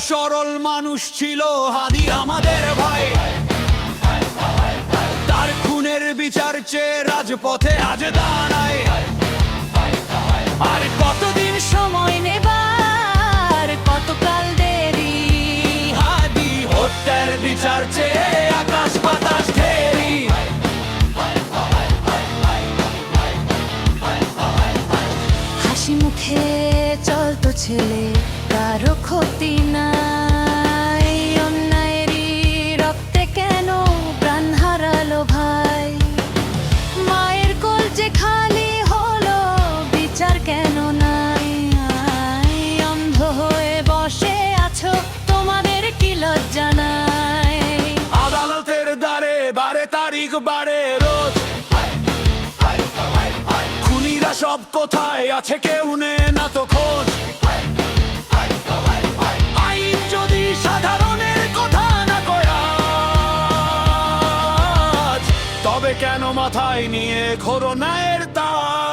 সরল মানুষ ছিল হাদি আমাদের ভাই। তার খুনের বিচার চেয়ে রাজপথে আজ দাঁড়ায়। আর কতদিন সময় নেবার কতকাল দেরি, হাদি হত্যার বিচার চেয়ে আকাশ বাতাস ঘেরি। হাসি মুখে চলতো ছেলে, কারো ক্ষতি নাই। অন্যায়েরই রক্তে কেন প্রাণ হারালো ভাই? মায়ের কোল যে খালি হলো, বিচার কেন নাই? অন্ধ হয়ে বসে আছো, তোমাদের কি লজ্জা নাই? আদালতের দ্বারে বারে তারিখ বারে রোজ, খুনিরা সব কোথায় আছে কেউ নে না তো খোঁজ। আইন যদি সাধারণের কথা না কয়া, তবে কেন মাথায় নিয়ে ঘোরো ন্যায়ের তাজ?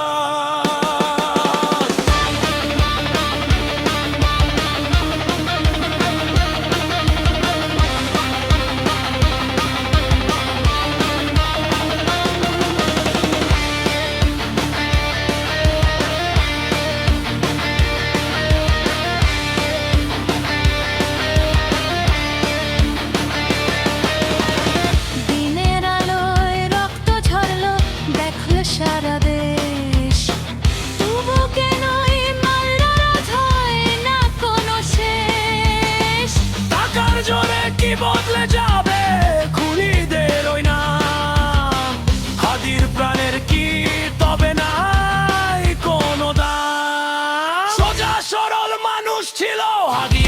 দিনের আলোয় রক্ত ঝরলো, দেখলো সারা দেশ। তবু কেন এই মাল্লারাজ হয় না কোনো শেষ? টাকার জোরে কি বদলে যাবে খুনিদের ওই নাম? হাদির প্রাণের কি তবে নাই কোনো দাম? সোজা সরল মানুষ ছিল হাদি